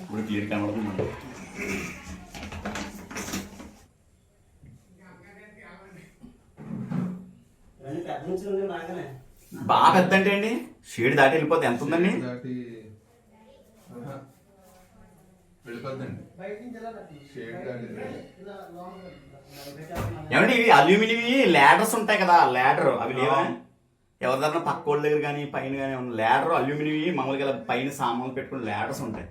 ఇప్పుడు క్లియర్ కనబడుతుంది. బాగా పెద్ద అంటే అండి షేడ్ దాటి వెళ్ళిపోతే ఎంత ఉందండి? ఏమండి ఇవి అల్యూమినియం ల్యాడర్స్ ఉంటాయి కదా, ల్యాడర్ అవి లేవా? ఎవరి దగ్గర పక్క వాళ్ళ దగ్గర కానీ పైన కానీ ఉన్న ల్యాడర్ అల్యూమినియం మామూలుగా పైన సామాన్లు పెట్టుకుని ల్యాడర్స్ ఉంటాయి.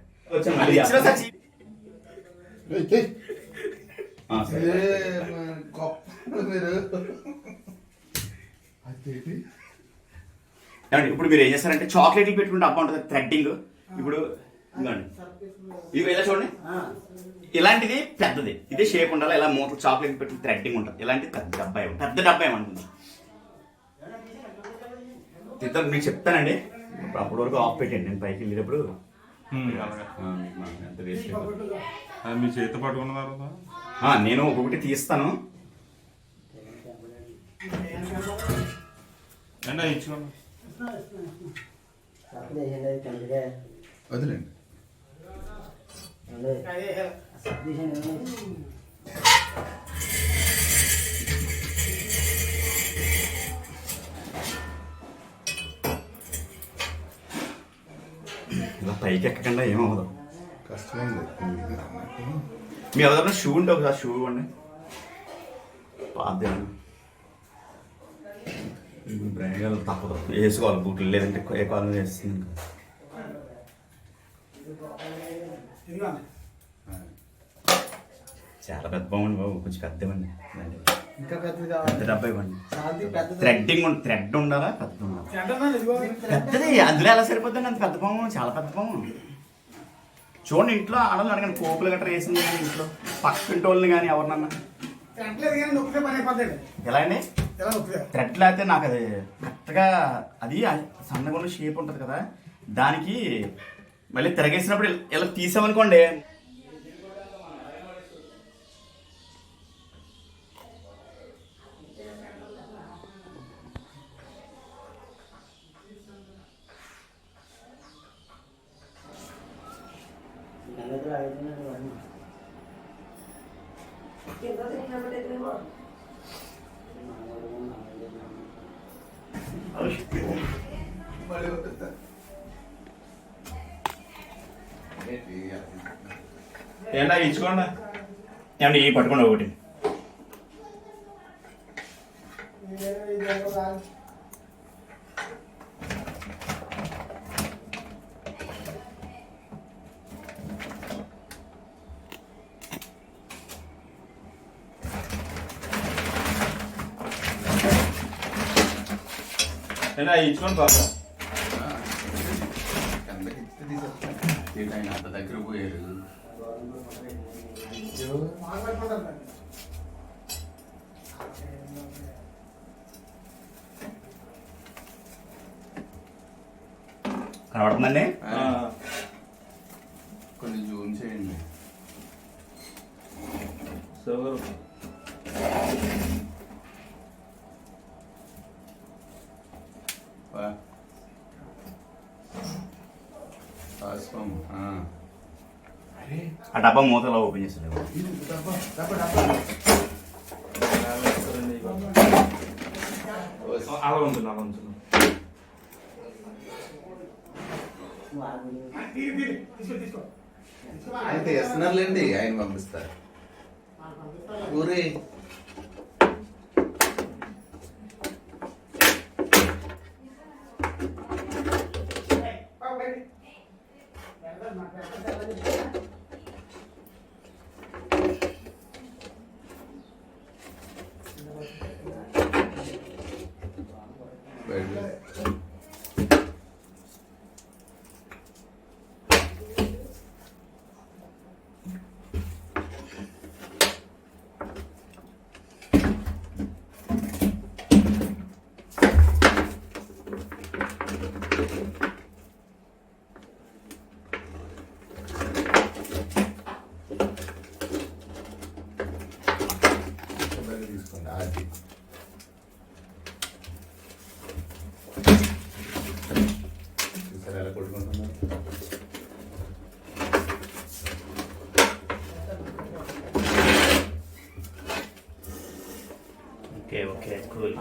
ఇప్పుడు మీరు ఏం చేస్తారంటే చాక్లెట్లు పెట్టుకుంటే అబ్బా ఉంటుంది థ్రెడ్డింగ్. ఇప్పుడు ఇదిగోండి, ఇవి ఇలా చూడండి, ఇలాంటిది పెద్దది, ఇదే షేప్ ఉండాలి. ఇలా మూతలు చాక్లెట్ పెట్టుకుని థ్రెడ్డింగ్ ఉంటుంది. ఇలాంటి పెద్ద డబ్బా ఏమనుకుంది తిద్దాం మీకు చెప్తానండి. అప్పటి వరకు ఆఫ్ పెట్టండి, నేను పైకి వెళ్ళేటప్పుడు ఎంత వేస్ట్. మీ చేతి పట్టుకున్న తర్వాత నేను ఒక్కొక్కటి తీస్తాను. ఇచ్చుకోండి, వదిలేండి. ఇలా పైకి ఎక్కకుండా ఏమవ్వదు, కష్టమైంది. మీ ఎవరైనా షూ ఉంటే ఒకసారి షూ ఇవ్వండి. పాదేమో బ్రాండ్ తప్పదు, వేసుకోవాలి బూట్లు, లేదంటే ఏ కాలం వేస్తుంది. చాలా పెద్ద బాగుంది బాబు, కొంచెం పెద్దవండి. పెద్ద డబ్బా ఇవ్వండి. థ్రెడ్ ఉండాలా, పెద్ద ఉండాలి. పెద్దది అందులో ఎలా సరిపోద్దండి, అంత పెద్ద పాము, చాలా పెద్ద పాము. చూడండి ఇంట్లో ఆడలు అడగండి, కోపులు గట్రా వేసింది కానీ ఇంట్లో పక్కింటి వాళ్ళని కానీ ఎవరినన్నా ఎలా అండి థ్రెడ్లు అయితే నాకు అది కరెక్ట్గా అది సన్నగా ఉన్న షేప్ ఉంటుంది కదా, దానికి మళ్ళీ తిరగేసినప్పుడు ఇలా తీసామనుకోండి ఏంటా ఇచ్చుకోండి. ఏమండి ఈ పట్టుకోండి ఒకటి. ఏంటా ఇచ్చుకోండి పాప. అంత దగ్గర పోయారు. కనబడుతుందండి, కొన్ని జూమ్ చేయండి. ఆ డబ్బా మూతలో ఓపెన్ చేస్తారు. అలా ఉంటుంది, అలా ఉంటుంది. ఆయన తీస్తున్నారులేండి, ఆయన పంపిస్తారు. ఊరే ఓకే కూల్.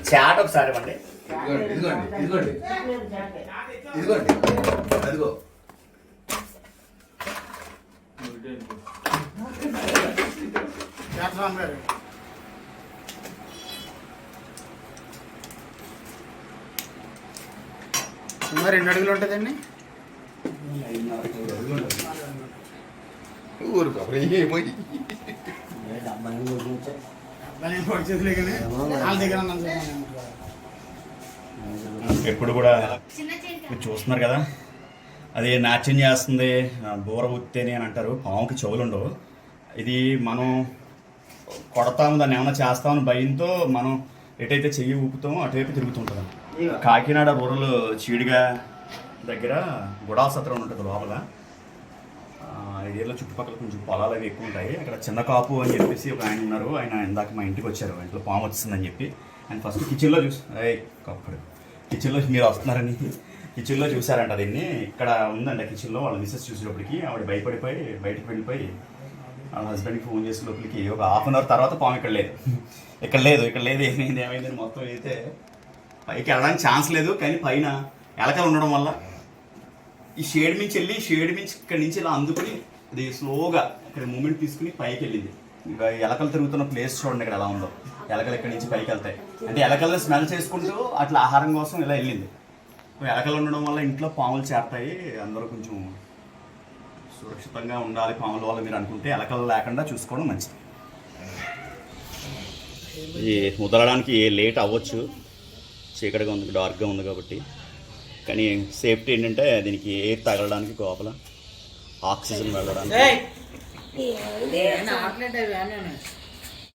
చాట్ ఒకసారి ఇవ్వండి. ఇదిగోండి ఇదిగోండి ఇదిగోండి ఇదిగోండి అదిగో సుమారు 2 అడుగులు ఉంటుందండి. ఊరు కబరి ఏమోయి ఎప్పుడు కూడా మీరు చూస్తున్నారు కదా, అది నాట్యం చేస్తుంది, బూర ఉత్తేని అని అంటారు. పాముకి చెవులు ఉండవు. ఇది మనం కొడతాము, దాన్ని ఏమైనా చేస్తామని భయంతో మనం ఎటైతే చెయ్యి ఊపుతామో అటువైపు తిరుగుతుంటుంది. కాకినాడ రూరల్ చీడిగా దగ్గర గుడాల సత్రం ఉంటుంది లోపల. ఏరియాలో చుట్టుపక్కల కొంచెం పొలాలు అవి ఎక్కువ ఉంటాయి. అక్కడ చిన్న కాపు అని చెప్పేసి ఒక ఆయన ఉన్నారు. ఆయన ఇందాక మా ఇంటికి వచ్చారు, ఇంట్లో పాము వచ్చిందని చెప్పి. ఆయన ఫస్ట్ కిచెన్లో కప్పుడు కిచెన్లో మీరు వస్తున్నారని కిచెన్లో చూసారంట దీన్ని. ఇక్కడ ఉందండి కిచెన్లో. వాళ్ళ మిస్సెస్ చూసేటప్పటికి ఆవిడ భయపడిపోయి బయటకు వెళ్ళిపోయి వాళ్ళ హస్బెండ్కి ఫోన్ చేసే లోపలికి ఒక హాఫ్ అన్ అవర్ తర్వాత పాము ఇక్కడ లేదు ఏమైందని మొత్తం అయితే పైకి వెళ్ళడానికి ఛాన్స్ లేదు. కానీ పైన ఎలకలు ఉండడం వల్ల ఈ షేడ్ నుంచి ఇక్కడి నుంచి ఇలా అందుకుని అది స్లోగా ఇక్కడ మూమెంట్ తీసుకుని పైకి వెళ్ళింది. ఇంకా ఎలకలు తిరుగుతున్న ప్లేస్ చూడండి ఇక్కడ ఎలా ఉందో. ఎలకలు ఇక్కడి నుంచి పైకి వెళ్తాయి అంటే ఎలకలను స్మెల్ చేసుకుంటూ అట్లా ఆహారం కోసం ఇలా వెళ్ళింది. ఎలకలు ఉండడం వల్ల ఇంట్లో పాములు చేరతాయి. అందరూ కొంచెం సురక్షితంగా ఉండాలి పాముల వల్ల మీరు అనుకుంటే ఎలకలు లేకుండా చూసుకోవడం మంచిది. ఇది ముదలడానికి లేట్ అవ్వచ్చు, చీకటిగా ఉంది, డార్క్గా ఉంది కాబట్టి. కానీ సేఫ్టీ ఏంటంటే దీనికి ఎయిర్ తగలడానికి లోపల ఆక్సిజన్ వెళ్ళడానికి